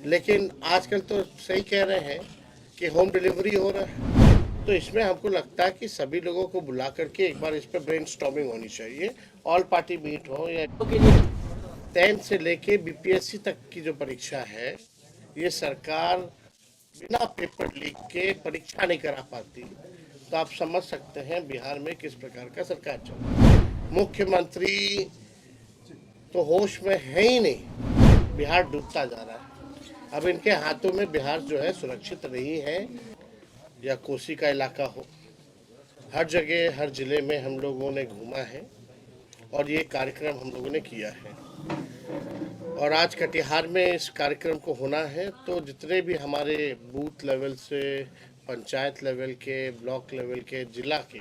लेकिन आजकल तो सही कह रहे हैं कि होम डिलीवरी हो रहा है। तो इसमें हमको लगता है कि सभी लोगों को बुला करके एक बार इस पर ब्रेनस्टॉर्मिंग होनी चाहिए। ऑल पार्टी मीट हो या के लिए 10 से लेके बीपीएससी तक की जो परीक्षा है, ये सरकार बिना पेपर लीक के परीक्षा नहीं करा पाती। तो आप समझ सकते हैं बिहार में किस प्रकार का सरकार चल रहा है। मुख्यमंत्री तो होश में है ही नहीं, बिहार डूबता जा रहा है। अब इनके हाथों में बिहार जो है सुरक्षित नहीं है। या कोसी का इलाका हो, हर जगह हर जिले में हम लोगों ने घूमा है और ये कार्यक्रम हम लोगों ने किया है। और आज कटिहार में इस कार्यक्रम को होना है, तो जितने भी हमारे बूथ लेवल से पंचायत लेवल के, ब्लॉक लेवल के, जिला के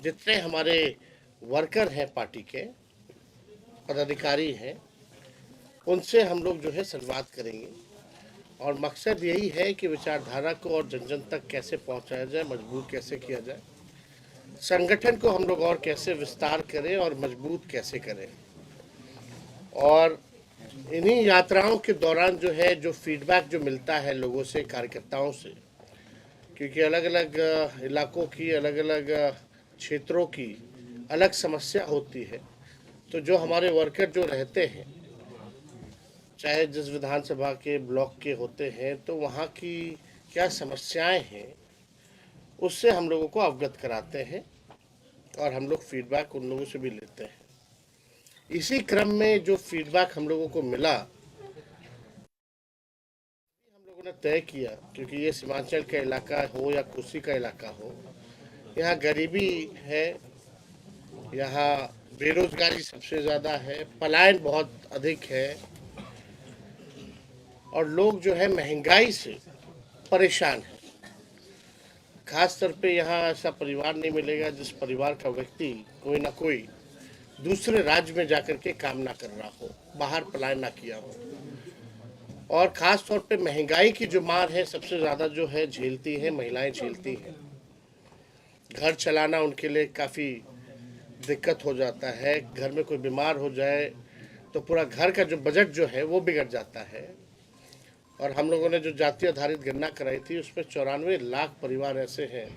जितने हमारे वर्कर हैं, पार्टी के पदाधिकारी हैं, उनसे हम लोग जो है संवाद करेंगे। और मकसद यही है कि विचारधारा को और जन जन तक कैसे पहुंचाया जाए, मजबूत कैसे किया जाए, संगठन को हम लोग और कैसे विस्तार करें और मजबूत कैसे करें। और इन्हीं यात्राओं के दौरान जो है जो फीडबैक जो मिलता है लोगों से, कार्यकर्ताओं से, क्योंकि अलग अलग इलाकों की, अलग अलग क्षेत्रों की अलग समस्या होती है। तो जो हमारे वर्कर जो रहते हैं, चाहे जिस विधानसभा के ब्लॉक के होते हैं, तो वहाँ की क्या समस्याएं हैं उससे हम लोगों को अवगत कराते हैं और हम लोग फीडबैक उन लोगों से भी लेते हैं। इसी क्रम में जो फीडबैक हम लोगों को मिला, हम लोगों ने तय किया, क्योंकि ये सीमांचल का इलाका हो या कोसी का इलाका हो, यहाँ गरीबी है, यहाँ बेरोजगारी सबसे ज़्यादा है, पलायन बहुत अधिक है और लोग जो है महंगाई से परेशान है। खास तौर पे यहाँ ऐसा परिवार नहीं मिलेगा जिस परिवार का व्यक्ति कोई ना कोई दूसरे राज्य में जाकर के काम ना कर रहा हो, बाहर पलायन ना किया हो। और खास तौर पे महंगाई की जो मार है सबसे ज़्यादा जो है झेलती है महिलाएं, झेलती हैं। घर चलाना उनके लिए काफ़ी दिक्कत हो जाता है। घर में कोई बीमार हो जाए तो पूरा घर का जो बजट जो है वो बिगड़ जाता है। और हम लोगों ने जो जाति आधारित गणना कराई थी, उसमें 94 लाख परिवार ऐसे हैं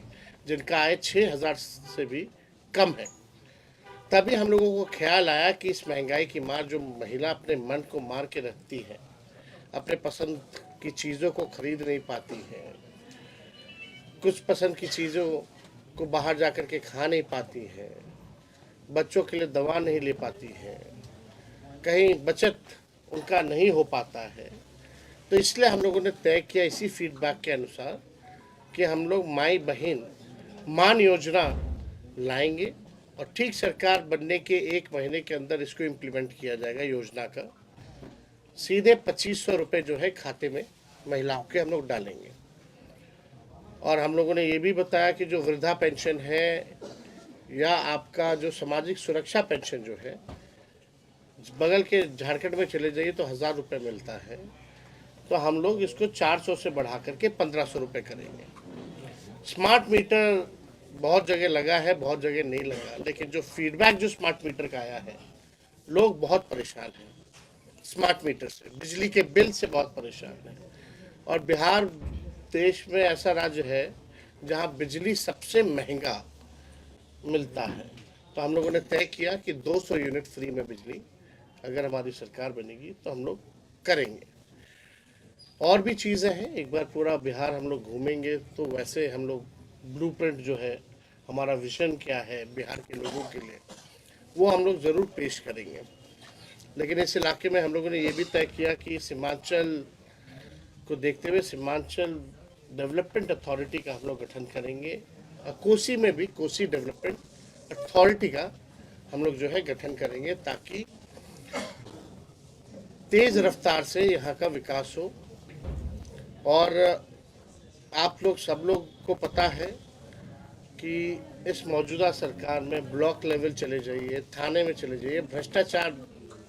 जिनका आय 6,000 से भी कम है। तभी हम लोगों को ख्याल आया कि इस महंगाई की मार जो महिला अपने मन को मार के रखती है, अपने पसंद की चीज़ों को खरीद नहीं पाती है, कुछ पसंद की चीज़ों को बाहर जा कर के खा नहीं पाती है, बच्चों के लिए दवा नहीं ले पाती है, कहीं बचत उनका नहीं हो पाता है। तो इसलिए हम लोगों ने तय किया इसी फीडबैक के अनुसार कि हम लोग माई बहन मान योजना लाएंगे और ठीक सरकार बनने के 1 महीने के अंदर इसको इम्प्लीमेंट किया जाएगा। योजना का सीधे 2500 रुपये जो है खाते में महिलाओं के हम लोग डालेंगे। और हम लोगों ने ये भी बताया कि जो वृद्धा पेंशन है या आपका जो सामाजिक सुरक्षा पेंशन जो है, बगल के झारखंड में चले जाइए तो 1,000 रुपये मिलता है, तो हम लोग इसको 400 से बढ़ा करके 1,500 रुपये करेंगे। स्मार्ट मीटर बहुत जगह लगा है, बहुत जगह नहीं लगा, लेकिन जो फीडबैक जो स्मार्ट मीटर का आया है, लोग बहुत परेशान हैं स्मार्ट मीटर से, बिजली के बिल से बहुत परेशान हैं। और बिहार देश में ऐसा राज्य है जहां बिजली सबसे महंगा मिलता है। तो हम लोगों ने तय किया कि 200 यूनिट फ्री में बिजली अगर हमारी सरकार बनेगी तो हम लोग करेंगे। और भी चीज़ें हैं, एक बार पूरा बिहार हम लोग घूमेंगे तो वैसे हम लोग ब्लूप्रिंट जो है, हमारा विजन क्या है बिहार के लोगों के लिए, वो हम लोग ज़रूर पेश करेंगे। लेकिन इस इलाके में हम लोगों ने ये भी तय किया कि सीमांचल को देखते हुए सीमांचल डेवलपमेंट अथॉरिटी का हम लोग गठन करेंगे और कोसी में भी कोसी डेवलपमेंट अथॉरिटी का हम लोग जो है गठन करेंगे, ताकि तेज रफ्तार से यहाँ का विकास हो। और आप लोग सब लोग को पता है कि इस मौजूदा सरकार में ब्लॉक लेवल चले जाइए, थाने में चले जाइए, भ्रष्टाचार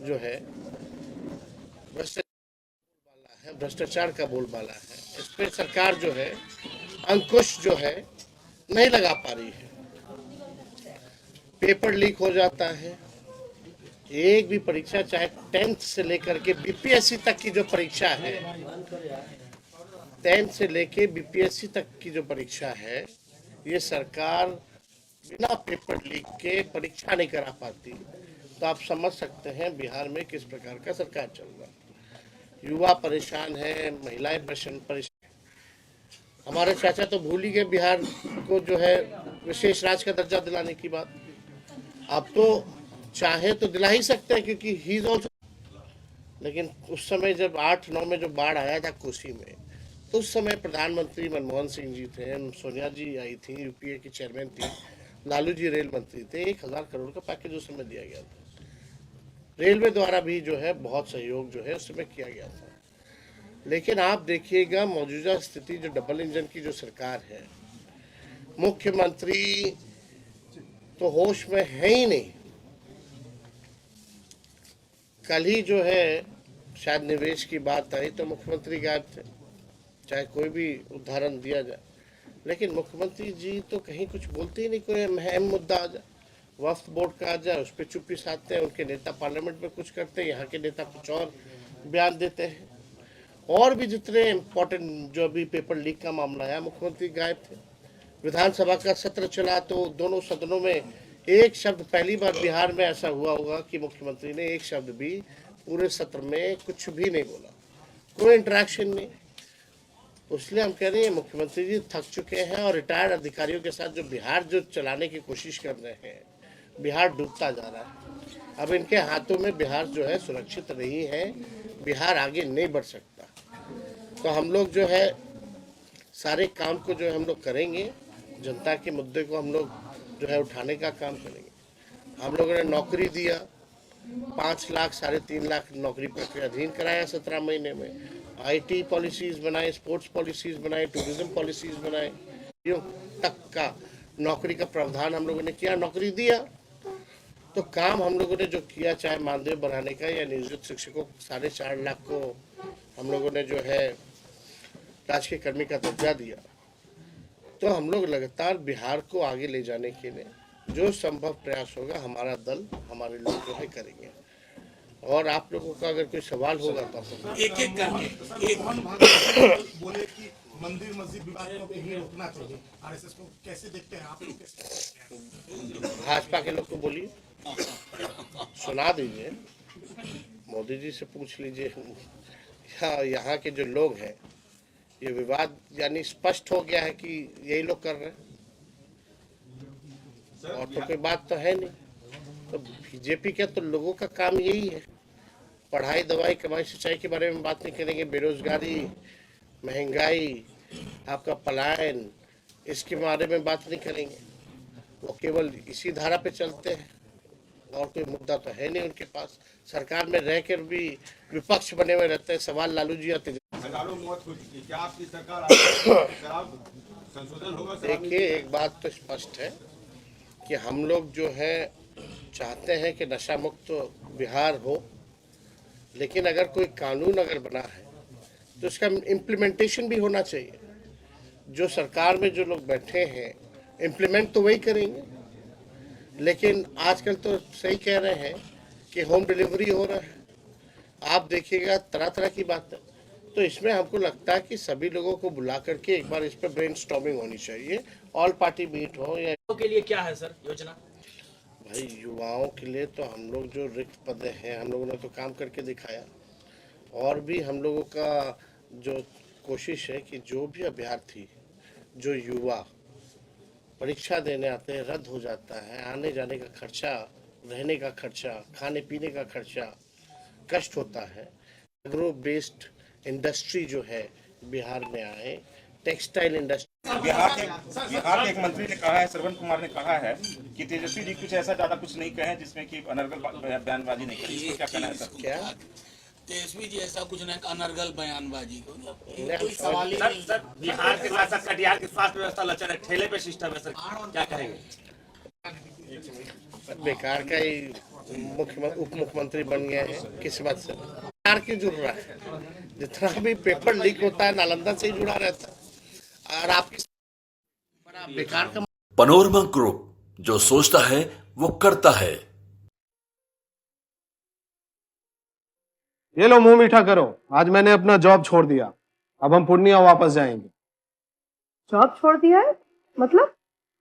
जो है, भ्रष्टाचार का बोलबाला है। इस पर सरकार जो है अंकुश जो है नहीं लगा पा रही है। पेपर लीक हो जाता है, एक भी परीक्षा, चाहे 10th से लेकर के बीपीएससी तक की जो परीक्षा है, 10th से लेके बीपीएससी तक की जो परीक्षा है, ये सरकार बिना पेपर लीक के परीक्षा नहीं करा पाती। तो आप समझ सकते हैं बिहार में किस प्रकार का सरकार चल रहा है। युवा परेशान है, महिलाएं परेशान। हमारे चाचा तो भूल ही गए बिहार को जो है विशेष राज्य का दर्जा दिलाने की बात। अब तो चाहे तो दिला ही सकते हैं, क्योंकि ही इज ऑल्सो। लेकिन उस समय जब 8-9 में जो बाढ़ आया था कोसी में, तो उस समय प्रधानमंत्री मनमोहन सिंह जी थे, सोनिया जी आई थी, यूपीए की चेयरमैन थी, लालू जी रेल मंत्री थे। 1,000 करोड़ का पैकेज उस समय दिया गया था। रेलवे द्वारा भी जो है बहुत सहयोग जो है उस समय किया गया था। लेकिन आप देखिएगा मौजूदा स्थिति, जो डबल इंजन की जो सरकार है, मुख्यमंत्री तो होश में है ही नहीं। कल ही जो है शायद निवेश की बात आई तो मुख्यमंत्री गायब थे, चाहे कोई भी उदाहरण दिया जाए। लेकिन मुख्यमंत्री जी तो कहीं कुछ बोलते ही नहीं। कोई अहम मुद्दा आ जाए, वक्फ बोर्ड का आ जाए, उस पर चुप्पी साधते हैं। उनके नेता पार्लियामेंट में कुछ करते हैं, यहाँ के नेता कुछ और बयान देते हैं। और भी जितने इम्पोर्टेंट जो अभी पेपर लीक का मामला है, मुख्यमंत्री गायब थे। विधानसभा का सत्र चला तो दोनों सदनों में एक शब्द, पहली बार बिहार में ऐसा हुआ होगा कि मुख्यमंत्री ने एक शब्द भी पूरे सत्र में कुछ भी नहीं बोला, कोई इंटरेक्शन नहीं। इसलिए हम कह रहे हैं मुख्यमंत्री जी थक चुके हैं और रिटायर्ड अधिकारियों के साथ जो बिहार जो चलाने की कोशिश कर रहे हैं, बिहार डूबता जा रहा है। अब इनके हाथों में बिहार जो है सुरक्षित नहीं है, बिहार आगे नहीं बढ़ सकता। तो हम लोग जो है सारे काम को जो है हम लोग करेंगे, जनता के मुद्दे को हम लोग जो है उठाने का काम करेंगे। हम लोगों ने नौकरी दिया, 5 लाख 3.5 लाख नौकरी प्रक्रिया अधीन कराया 17 महीने में। आईटी पॉलिसीज बनाए, स्पोर्ट्स पॉलिसीज बनाए, टूरिज्म पॉलिसीज बनाए, तक का नौकरी का प्रावधान हम लोगों ने किया, नौकरी दिया। तो काम हम लोगों ने जो किया, चाहे मानदेय बढ़ाने का या नियोजित शिक्षकों 4.5 लाख को हम लोगों ने जो है राजकीय कर्मी का दर्जा दिया। तो हम लोग लगातार बिहार को आगे ले जाने के लिए जो संभव प्रयास होगा, हमारा दल, हमारे लोग जो है करेंगे। और आप लोगों का अगर कोई सवाल होगा तो आप एक एक करके एक बोले कि मंदिर मस्जिद विवाद को कहीं रोकना चाहिए, आरएसएस को कैसे देखते हैं आप लोग, कैसे देखते हैं? भाजपा के लोग को बोलिए, सुना दीजिए, मोदी जी से पूछ लीजिए। यहाँ के जो लोग हैं, ये विवाद यानी स्पष्ट हो गया है कि यही लोग कर रहे हैं, और तो कोई बात तो है नहीं। तो बीजेपी के तो लोगों का काम यही है, पढ़ाई, दवाई, कमाई, सिंचाई के बारे में बात नहीं करेंगे, बेरोजगारी, महंगाई, आपका पलायन, इसके बारे में बात नहीं करेंगे। वो केवल इसी धारा पे चलते हैं, और कोई मुद्दा तो है नहीं उनके पास। सरकार में रहकर भी विपक्ष बने हुए रहते हैं। सवाल लालू जी आते, हजारों मौत हो चुकी है, क्या आपकी सरकार शराब संशोधन होगा? देखिए एक बात तो स्पष्ट है कि हम लोग जो है चाहते हैं कि नशा मुक्त बिहार हो, लेकिन अगर कोई कानून अगर बना है तो उसका इम्प्लीमेंटेशन भी होना चाहिए। जो सरकार में जो लोग बैठे हैं इम्प्लीमेंट तो वही करेंगे, लेकिन आजकल तो सही कह रहे हैं कि होम डिलीवरी हो रहा है, आप देखिएगा तरह तरह की बात है। तो इसमें हमको लगता है कि सभी लोगों को बुला करके एक बार इस पर ब्रेनस्टॉर्मिंग होनी चाहिए, ऑल पार्टी मीट हो। या के लिए क्या है सर योजना? भाई युवाओं के लिए तो हम लोग जो रिक्त पद हैं, हम लोगों ने तो काम करके दिखाया। और भी हम लोगों का जो कोशिश है कि जो भी अभ्यर्थी, जो युवा परीक्षा देने आते हैं, रद्द हो जाता है, आने जाने का खर्चा, रहने का खर्चा, खाने पीने का खर्चा, कष्ट होता है। एग्रो बेस्ड इंडस्ट्री जो है बिहार में आए, टेक्सटाइल इंडस्ट्री। बिहार के एक मंत्री ने कहा है, श्रवण कुमार ने कहा है कि तेजस्वी जी कुछ ऐसा ज्यादा कुछ नहीं कहे जिसमें कि अनर्गल बयानबाजी नहीं करी। इसको क्या कहना है सर? क्या तेजस्वी जी ऐसा कुछ नहीं, अनर्गल बयानबाजी को कोई सवाल ही नहीं। सर बिहार के साथ साथ कटिहार की स्वास्थ्य व्यवस्था लचर है, ठेले पे सिस्टम है सर, क्या कहेंगे? बेकार का ही उप मुख्यमंत्री बन गए हैं, किस बात से बेकार क्यों जुड़ रहा है? जितना भी पेपर लीक होता है नालंदा से ही जुड़ा रहता है, और आपकी बड़ा बेकार का। पनोरमा ग्रुप, जो सोचता है वो करता है। ये लो मुंह मीठा करो, आज मैंने अपना जॉब छोड़ दिया, अब हम पूर्णिया वापस जाएंगे। जॉब छोड़ दिया है? मतलब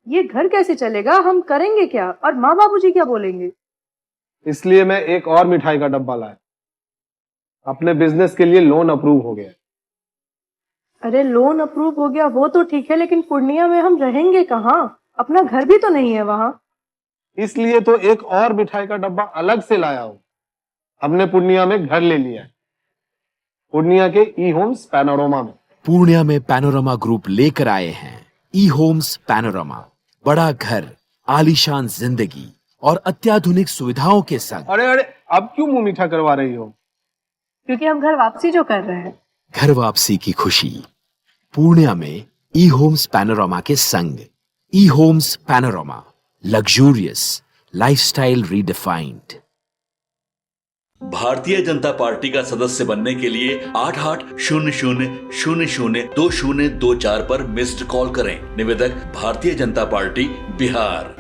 ये घर कैसे चलेगा, हम करेंगे क्या, और माँ बाबूजी क्या बोलेंगे? इसलिए मैं एक और मिठाई का डब्बा लाया, अपने बिजनेस के लिए लोन अप्रूव हो गया। अरे लोन अप्रूव हो गया वो तो ठीक है, लेकिन पूर्णिया में हम रहेंगे कहाँ? अपना घर भी तो नहीं है वहाँ। इसलिए तो एक और मिठाई का डब्बा अलग से लाया हूं। हमने पूर्णिया में घर ले लिया है, पूर्णिया के ई होम्स पैनोरमा में। पूर्णिया में पैनोरमा ग्रुप लेकर आए हैं ई होम्स पैनोरमा, बड़ा घर, आलीशान जिंदगी और अत्याधुनिक सुविधाओं के संग। अरे अरे, अब क्यों मुंह मीठा करवा रही हो? क्योंकि हम घर वापसी जो कर रहे हैं। घर वापसी की खुशी पूर्णिया में ई होम्स पैनोरमा के संग। ई Homes Panorama, luxurious lifestyle redefined. Bharatiya Janata party का सदस्य बनने के लिए 8800002024 पर मिस्ड कॉल करें। निवेदक भारतीय जनता पार्टी बिहार।